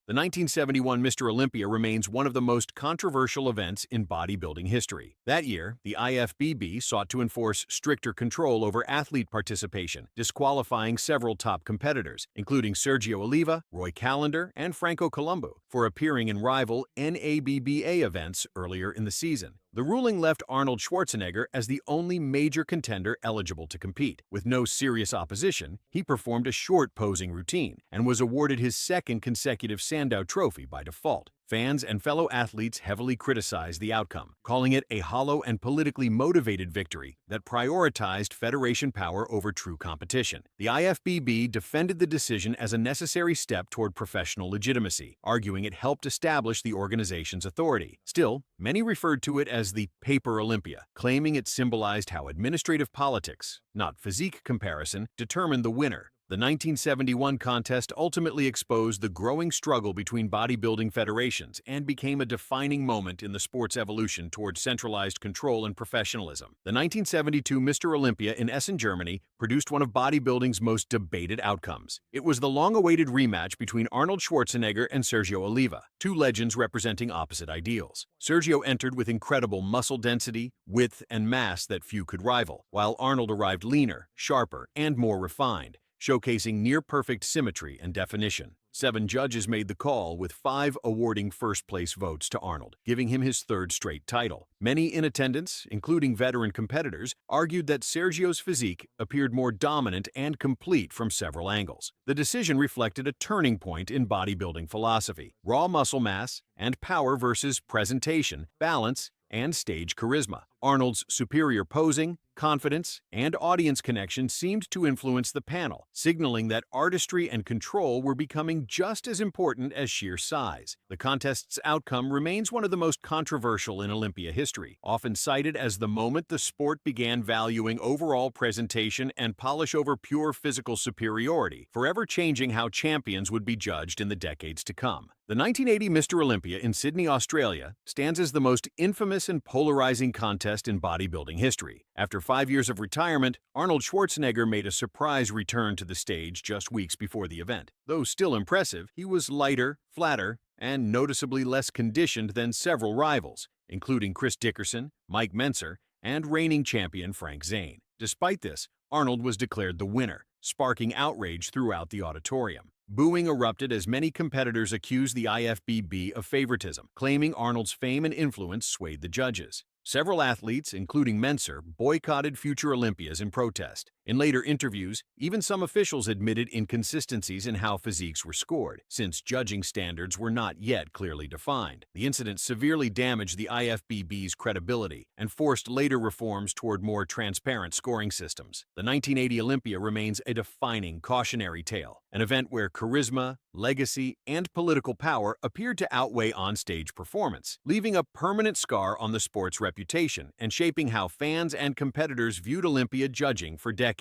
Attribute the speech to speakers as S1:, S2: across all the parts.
S1: The 1971 Mr. Olympia remains one of the most controversial events in bodybuilding history. That year, the IFBB sought to enforce stricter control over athlete participation, disqualifying several top competitors, including Sergio Oliva, Roy Callender, and Franco Columbu, for appearing in rival NABBA events earlier in the season. The ruling left Arnold Schwarzenegger as the only major contender eligible to compete. With no serious opposition, he performed a short posing routine and was awarded his second consecutive Sandow Trophy by default. Fans and fellow athletes heavily criticized the outcome, calling it a hollow and politically motivated victory that prioritized federation power over true competition. The IFBB defended the decision as a necessary step toward professional legitimacy, arguing it helped establish the organization's authority. Still, many referred to it as the Paper Olympia, claiming it symbolized how administrative politics, not physique comparison, determined the winner. The 1971 contest ultimately exposed the growing struggle between bodybuilding federations and became a defining moment in the sport's evolution toward centralized control and professionalism. The 1972 Mr. Olympia in Essen, Germany, produced one of bodybuilding's most debated outcomes. It was the long-awaited rematch between Arnold Schwarzenegger and Sergio Oliva, two legends representing opposite ideals. Sergio entered with incredible muscle density, width, and mass that few could rival, while Arnold arrived leaner, sharper, and more refined, showcasing near-perfect symmetry and definition. 7 judges made the call, with 5 awarding first-place votes to Arnold, giving him his third straight title. Many in attendance, including veteran competitors, argued that Sergio's physique appeared more dominant and complete from several angles. The decision reflected a turning point in bodybuilding philosophy: raw muscle mass and power versus presentation, balance, and stage charisma. Arnold's superior posing, confidence, and audience connection seemed to influence the panel, signaling that artistry and control were becoming just as important as sheer size. The contest's outcome remains one of the most controversial in Olympia history, often cited as the moment the sport began valuing overall presentation and polish over pure physical superiority, forever changing how champions would be judged in the decades to come. The 1980 Mr. Olympia in Sydney, Australia, stands as the most infamous and polarizing contest in bodybuilding history. After 5 years of retirement, Arnold Schwarzenegger made a surprise return to the stage just weeks before the event. Though still impressive, he was lighter, flatter, and noticeably less conditioned than several rivals, including Chris Dickerson, Mike Mentzer, and reigning champion Frank Zane. Despite this, Arnold was declared the winner, sparking outrage throughout the auditorium. Booing erupted as many competitors accused the IFBB of favoritism, claiming Arnold's fame and influence swayed the judges. Several athletes, including Mentzer, boycotted future Olympias in protest. In later interviews, even some officials admitted inconsistencies in how physiques were scored, since judging standards were not yet clearly defined. The incident severely damaged the IFBB's credibility and forced later reforms toward more transparent scoring systems. The 1980 Olympia remains a defining cautionary tale, an event where charisma, legacy, and political power appeared to outweigh on-stage performance, leaving a permanent scar on the sport's reputation and shaping how fans and competitors viewed Olympia judging for decades.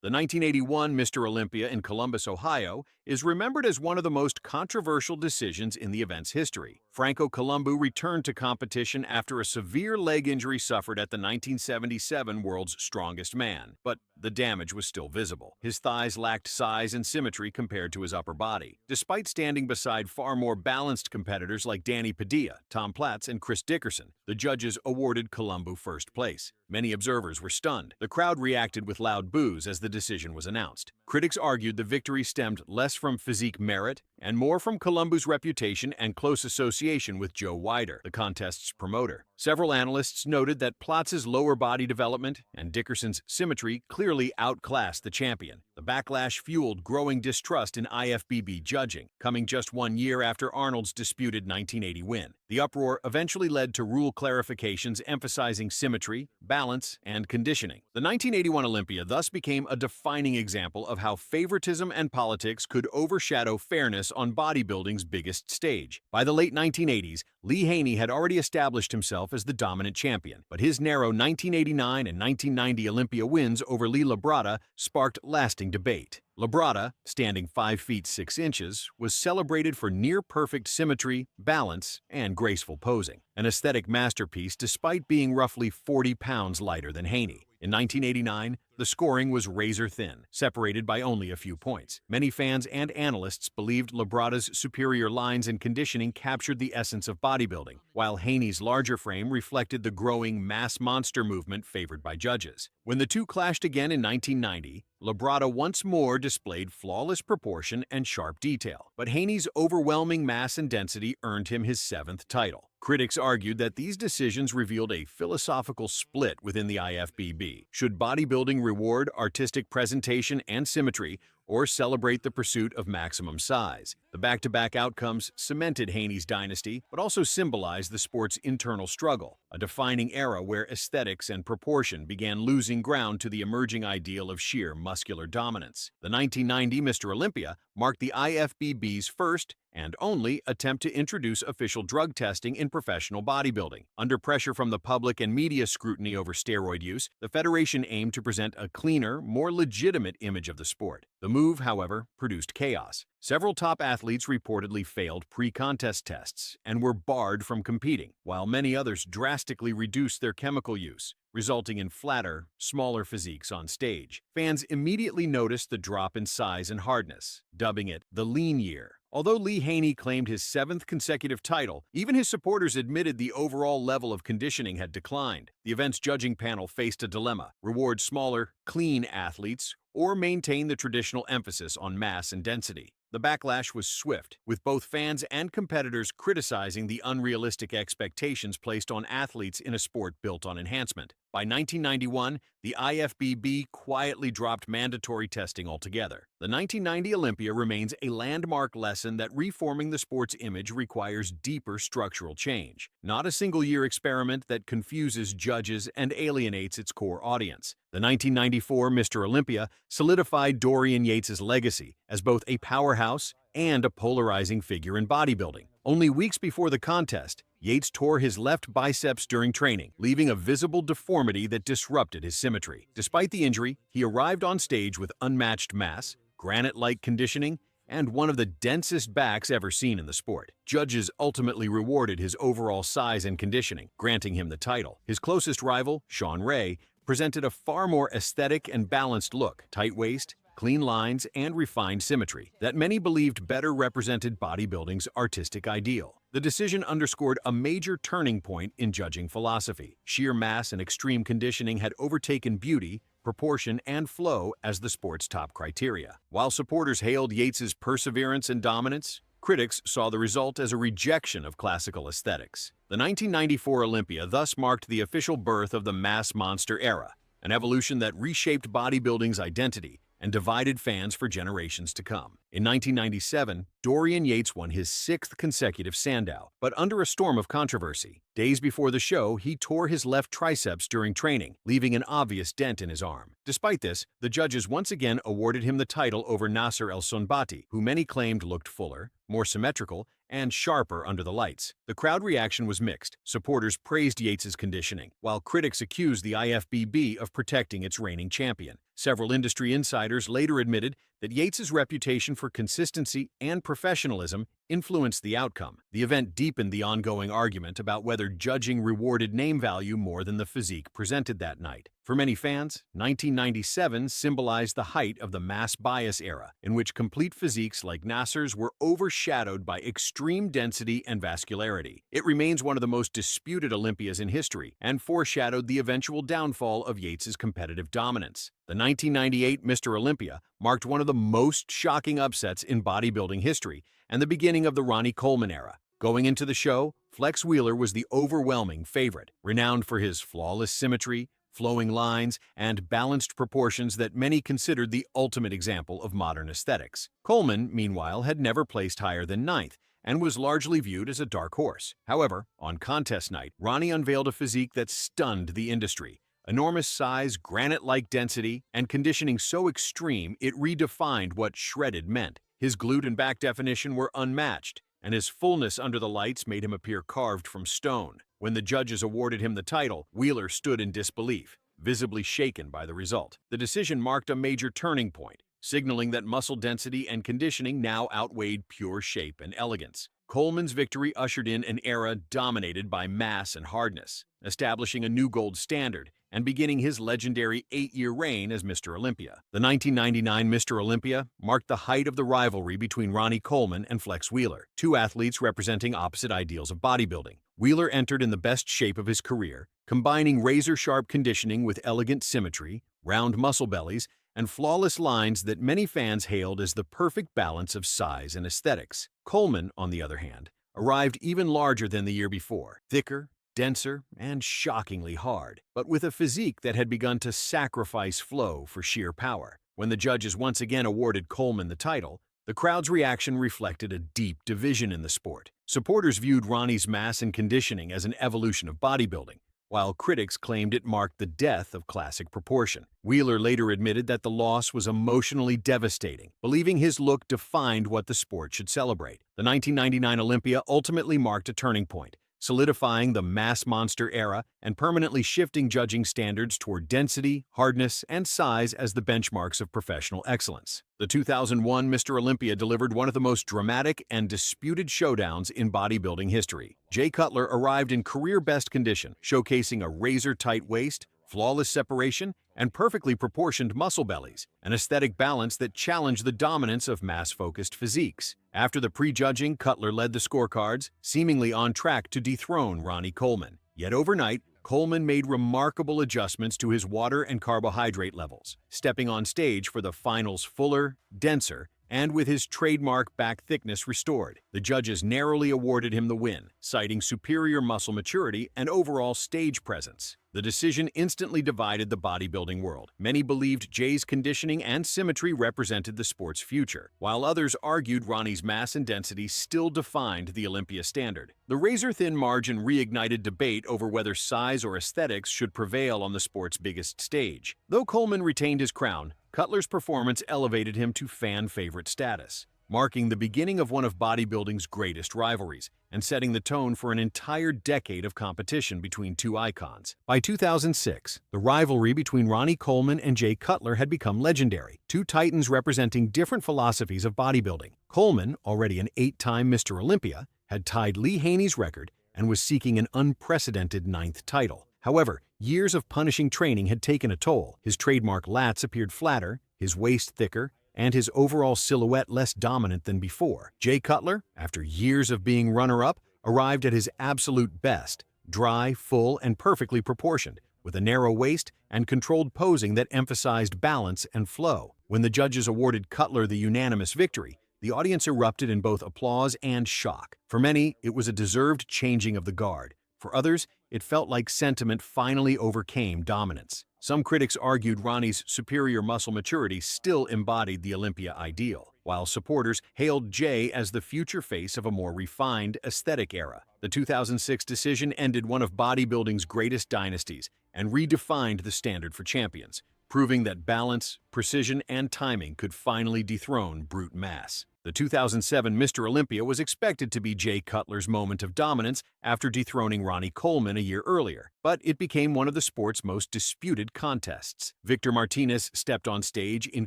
S1: The 1981 Mr. Olympia in Columbus, Ohio, is remembered as one of the most controversial decisions in the event's history. Franco Columbu returned to competition after a severe leg injury suffered at the 1977 World's Strongest Man, but the damage was still visible. His thighs lacked size and symmetry compared to his upper body. Despite standing beside far more balanced competitors like Danny Padilla, Tom Platz, and Chris Dickerson, the judges awarded Columbu first place. Many observers were stunned. The crowd reacted with loud boos as the decision was announced. Critics argued the victory stemmed less from physique merit and more from Columbu's reputation and close association with Joe Weider, the contest's promoter. Several analysts noted that Platz's lower body development and Dickerson's symmetry clearly outclassed the champion. The backlash fueled growing distrust in IFBB judging, coming just 1 year after Arnold's disputed 1980 win. The uproar eventually led to rule clarifications emphasizing symmetry, balance, and conditioning. The 1981 Olympia thus became a defining example of how favoritism and politics could overshadow fairness on bodybuilding's biggest stage. By the late 1980s, Lee Haney had already established himself as the dominant champion, but his narrow 1989 and 1990 Olympia wins over Lee Labrada sparked lasting debate. Labrada, standing 5 feet 6 inches, was celebrated for near-perfect symmetry, balance, and graceful posing, an aesthetic masterpiece despite being roughly 40 pounds lighter than Haney. In 1989, the scoring was razor-thin, separated by only a few points. Many fans and analysts believed Labrada's superior lines and conditioning captured the essence of bodybuilding, while Haney's larger frame reflected the growing mass monster movement favored by judges. When the two clashed again in 1990, Labrada once more displayed flawless proportion and sharp detail, but Haney's overwhelming mass and density earned him his 7th title. Critics argued that these decisions revealed a philosophical split within the IFBB. Should bodybuilding reward artistic presentation and symmetry, or celebrate the pursuit of maximum size? The back-to-back outcomes cemented Haney's dynasty, but also symbolized the sport's internal struggle, a defining era where aesthetics and proportion began losing ground to the emerging ideal of sheer muscular dominance. The 1990 Mr. Olympia marked the IFBB's first and only attempt to introduce official drug testing in professional bodybuilding. Under pressure from the public and media scrutiny over steroid use, the federation aimed to present a cleaner, more legitimate image of the sport. The move, however, produced chaos. Several top athletes reportedly failed pre-contest tests and were barred from competing, while many others drastically reduced their chemical use, resulting in flatter, smaller physiques on stage. Fans immediately noticed the drop in size and hardness, dubbing it the lean year. Although Lee Haney claimed his 7th consecutive title, even his supporters admitted the overall level of conditioning had declined. The event's judging panel faced a dilemma: reward smaller, clean athletes, or maintain the traditional emphasis on mass and density. The backlash was swift, with both fans and competitors criticizing the unrealistic expectations placed on athletes in a sport built on enhancement. By 1991, the IFBB quietly dropped mandatory testing altogether. The 1990 Olympia remains a landmark lesson that reforming the sport's image requires deeper structural change, not a single-year experiment that confuses judges and alienates its core audience. The 1994 Mr. Olympia solidified Dorian Yates' legacy as both a powerhouse and a polarizing figure in bodybuilding. Only weeks before the contest, Yates tore his left biceps during training, leaving a visible deformity that disrupted his symmetry. Despite the injury, he arrived on stage with unmatched mass, granite-like conditioning, and one of the densest backs ever seen in the sport. Judges ultimately rewarded his overall size and conditioning, granting him the title. His closest rival, Shawn Ray, presented a far more aesthetic and balanced look: tight waist, clean lines, and refined symmetry that many believed better represented bodybuilding's artistic ideal. The decision underscored a major turning point in judging philosophy. Sheer mass and extreme conditioning had overtaken beauty, proportion, and flow as the sport's top criteria. While supporters hailed Yates' perseverance and dominance, critics saw the result as a rejection of classical aesthetics. The 1994 Olympia thus marked the official birth of the mass monster era, an evolution that reshaped bodybuilding's identity and divided fans for generations to come. In 1997, Dorian Yates won his 6th consecutive Sandow, but under a storm of controversy. Days before the show, he tore his left triceps during training, leaving an obvious dent in his arm. Despite this, the judges once again awarded him the title over Nasser El Sonbati, who many claimed looked fuller, more symmetrical, and sharper under the lights. The crowd reaction was mixed. Supporters praised Yates' conditioning, while critics accused the IFBB of protecting its reigning champion. Several industry insiders later admitted that Yates' reputation for consistency and professionalism influenced the outcome. The event deepened the ongoing argument about whether judging rewarded name value more than the physique presented that night. For many fans, 1997 symbolized the height of the mass bias era, in which complete physiques like Nasser's were overshadowed by extreme density and vascularity. It remains one of the most disputed Olympias in history and foreshadowed the eventual downfall of Yates' competitive dominance. The 1998 Mr. Olympia marked one of the most shocking upsets in bodybuilding history and the beginning of the Ronnie Coleman era. Going into the show, Flex Wheeler was the overwhelming favorite, renowned for his flawless symmetry, flowing lines, and balanced proportions that many considered the ultimate example of modern aesthetics. Coleman, meanwhile, had never placed higher than 9th and was largely viewed as a dark horse. However, on contest night, Ronnie unveiled a physique that stunned the industry. Enormous size, granite-like density, and conditioning so extreme it redefined what shredded meant. His glute and back definition were unmatched, and his fullness under the lights made him appear carved from stone. When the judges awarded him the title, Wheeler stood in disbelief, visibly shaken by the result. The decision marked a major turning point, signaling that muscle density and conditioning now outweighed pure shape and elegance. Coleman's victory ushered in an era dominated by mass and hardness, establishing a new gold standard and beginning his legendary 8-year reign as Mr. Olympia. The 1999 Mr. Olympia marked the height of the rivalry between Ronnie Coleman and Flex Wheeler, two athletes representing opposite ideals of bodybuilding. Wheeler entered in the best shape of his career, combining razor-sharp conditioning with elegant symmetry, round muscle bellies, and flawless lines that many fans hailed as the perfect balance of size and aesthetics. Coleman, on the other hand, arrived even larger than the year before, thicker, denser, and shockingly hard, but with a physique that had begun to sacrifice flow for sheer power. When the judges once again awarded Coleman the title, the crowd's reaction reflected a deep division in the sport. Supporters viewed Ronnie's mass and conditioning as an evolution of bodybuilding, while critics claimed it marked the death of classic proportion. Wheeler later admitted that the loss was emotionally devastating, believing his look defined what the sport should celebrate. The 1999 Olympia ultimately marked a turning point, solidifying the mass monster era and permanently shifting judging standards toward density, hardness, and size as the benchmarks of professional excellence. The 2001 Mr. Olympia delivered one of the most dramatic and disputed showdowns in bodybuilding history. Jay Cutler arrived in career-best condition, showcasing a razor-tight waist, flawless separation, and perfectly proportioned muscle bellies, an aesthetic balance that challenged the dominance of mass-focused physiques. After the pre-judging, Cutler led the scorecards, seemingly on track to dethrone Ronnie Coleman. Yet overnight, Coleman made remarkable adjustments to his water and carbohydrate levels, stepping on stage for the finals fuller, denser, and with his trademark back thickness restored. The judges narrowly awarded him the win, citing superior muscle maturity and overall stage presence. The decision instantly divided the bodybuilding world. Many believed Jay's conditioning and symmetry represented the sport's future, while others argued Ronnie's mass and density still defined the Olympia standard. The razor-thin margin reignited debate over whether size or aesthetics should prevail on the sport's biggest stage. Though Coleman retained his crown, Cutler's performance elevated him to fan-favorite status, marking the beginning of one of bodybuilding's greatest rivalries and setting the tone for an entire decade of competition between two icons. By 2006, the rivalry between Ronnie Coleman and Jay Cutler had become legendary, two titans representing different philosophies of bodybuilding. Coleman, already an 8-time Mr. Olympia, had tied Lee Haney's record and was seeking an unprecedented 9th title. However, years of punishing training had taken a toll. His trademark lats appeared flatter, his waist thicker, and his overall silhouette less dominant than before. Jay Cutler, after years of being runner-up, arrived at his absolute best, dry, full, and perfectly proportioned, with a narrow waist and controlled posing that emphasized balance and flow. When the judges awarded Cutler the unanimous victory, the audience erupted in both applause and shock. For many, it was a deserved changing of the guard. For others, it felt like sentiment finally overcame dominance. Some critics argued Ronnie's superior muscle maturity still embodied the Olympia ideal, while supporters hailed Jay as the future face of a more refined aesthetic era. The 2006 decision ended one of bodybuilding's greatest dynasties and redefined the standard for champions, proving that balance, precision, and timing could finally dethrone brute mass. The 2007 Mr. Olympia was expected to be Jay Cutler's moment of dominance after dethroning Ronnie Coleman a year earlier, but it became one of the sport's most disputed contests. Victor Martinez stepped on stage in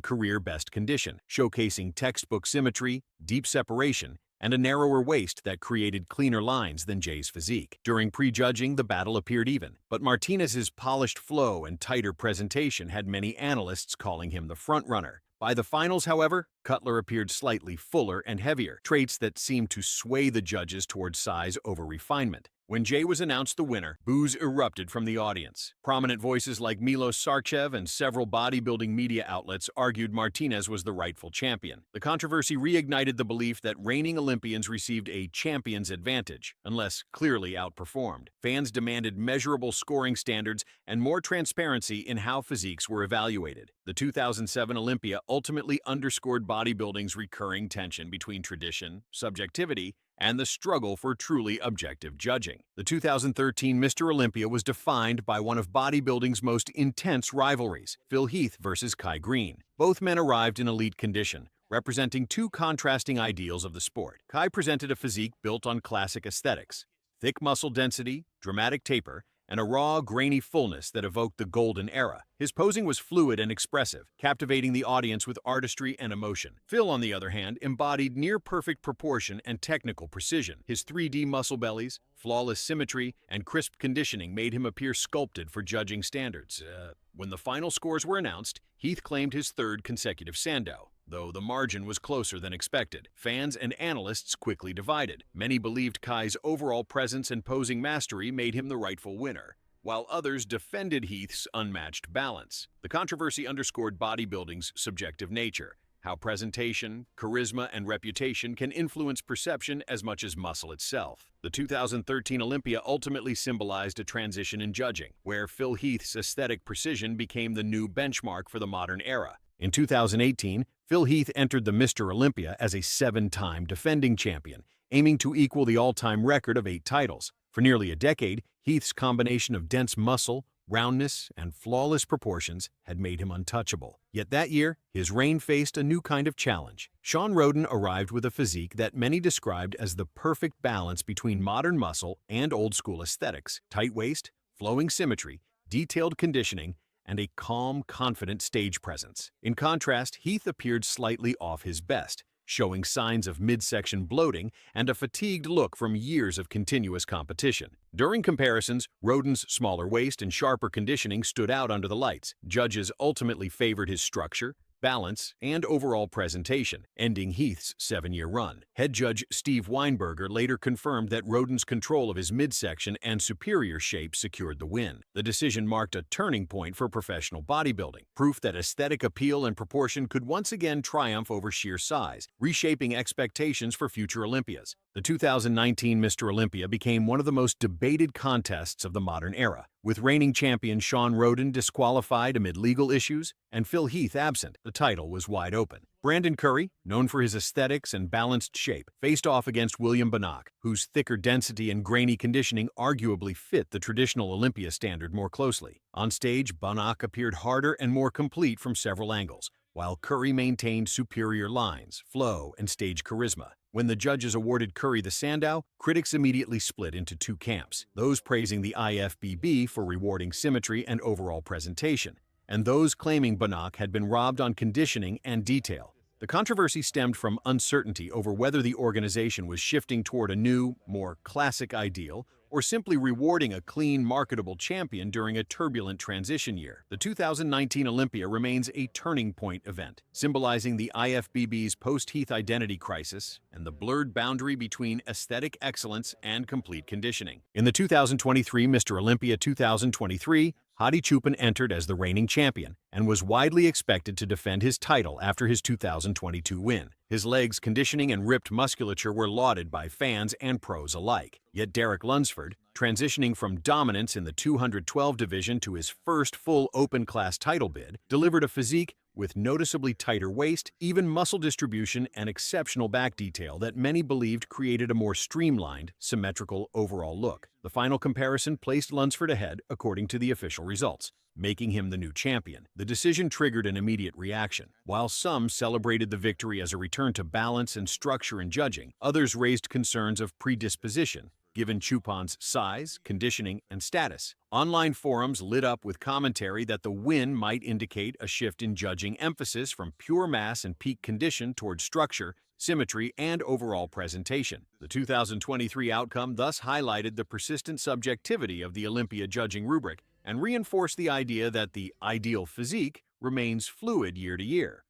S1: career-best condition, showcasing textbook symmetry, deep separation, and a narrower waist that created cleaner lines than Jay's physique. During pre-judging, the battle appeared even, but Martinez's polished flow and tighter presentation had many analysts calling him the frontrunner. By the finals, however, Cutler appeared slightly fuller and heavier, traits that seemed to sway the judges toward size over refinement. When Jay was announced the winner, boos erupted from the audience. Prominent voices like Milos Sarcev and several bodybuilding media outlets argued Martinez was the rightful champion. The controversy reignited the belief that reigning Olympians received a champion's advantage, unless clearly outperformed. Fans demanded measurable scoring standards and more transparency in how physiques were evaluated. The 2007 Olympia ultimately underscored bodybuilding's recurring tension between tradition, subjectivity, and the struggle for truly objective judging. The 2013 Mr. Olympia was defined by one of bodybuilding's most intense rivalries, Phil Heath versus Kai Greene. Both men arrived in elite condition, representing two contrasting ideals of the sport. Kai presented a physique built on classic aesthetics, thick muscle density, dramatic taper, and a raw, grainy fullness that evoked the golden era. His posing was fluid and expressive, captivating the audience with artistry and emotion. Phil, on the other hand, embodied near-perfect proportion and technical precision. His 3D muscle bellies, flawless symmetry, and crisp conditioning made him appear sculpted for judging standards. When the final scores were announced, Heath claimed his third consecutive Sandow, though the margin was closer than expected. Fans and analysts quickly divided. Many believed Kai's overall presence and posing mastery made him the rightful winner, while others defended Heath's unmatched balance. The controversy underscored bodybuilding's subjective nature, how presentation, charisma, and reputation can influence perception as much as muscle itself. The 2013 Olympia ultimately symbolized a transition in judging, where Phil Heath's aesthetic precision became the new benchmark for the modern era. In 2018, Phil Heath entered the Mr. Olympia as a 7-time defending champion, aiming to equal the all-time record of 8 titles. For nearly a decade, Heath's combination of dense muscle, roundness, and flawless proportions had made him untouchable. Yet that year, his reign faced a new kind of challenge. Shawn Rhoden arrived with a physique that many described as the perfect balance between modern muscle and old-school aesthetics: tight waist, flowing symmetry, detailed conditioning, and a calm, confident stage presence. In contrast, Heath appeared slightly off his best, showing signs of midsection bloating and a fatigued look from years of continuous competition. During comparisons, Rhoden's smaller waist and sharper conditioning stood out under the lights. Judges ultimately favored his structure, balance, and overall presentation, ending Heath's 7-year run. Head judge Steve Weinberger later confirmed that Rhoden's control of his midsection and superior shape secured the win. The decision marked a turning point for professional bodybuilding, proof that aesthetic appeal and proportion could once again triumph over sheer size, reshaping expectations for future Olympias. The 2019 Mr. Olympia became one of the most debated contests of the modern era, with reigning champion Shawn Rhoden disqualified amid legal issues and Phil Heath absent. The title was wide open. Brandon Curry, known for his aesthetics and balanced shape, faced off against William Bonac, whose thicker density and grainy conditioning arguably fit the traditional Olympia standard more closely. On stage, Bonac appeared harder and more complete from several angles, while Curry maintained superior lines, flow, and stage charisma. When the judges awarded Curry the Sandow, critics immediately split into 2 camps: those praising the IFBB for rewarding symmetry and overall presentation, and those claiming Bonac had been robbed on conditioning and detail. The controversy stemmed from uncertainty over whether the organization was shifting toward a new, more classic ideal, or simply rewarding a clean, marketable champion during a turbulent transition year. The 2019 Olympia remains a turning point event, symbolizing the IFBB's post-Heath identity crisis and the blurred boundary between aesthetic excellence and complete conditioning. In the 2023 Mr. Olympia 2023, Hadi Choopan entered as the reigning champion and was widely expected to defend his title after his 2022 win. His legs, conditioning, and ripped musculature were lauded by fans and pros alike. Yet Derek Lunsford, transitioning from dominance in the 212 division to his first full open-class title bid, delivered a physique with noticeably tighter waist, even muscle distribution, and exceptional back detail that many believed created a more streamlined, symmetrical overall look. The final comparison placed Lunsford ahead according to the official results, making him the new champion. The decision triggered an immediate reaction. While some celebrated the victory as a return to balance and structure in judging, others raised concerns of predisposition, given Choopan's size, conditioning, and status. Online forums lit up with commentary that the win might indicate a shift in judging emphasis from pure mass and peak condition toward structure, symmetry, and overall presentation. The 2023 outcome thus highlighted the persistent subjectivity of the Olympia judging rubric and reinforced the idea that the ideal physique remains fluid year to year.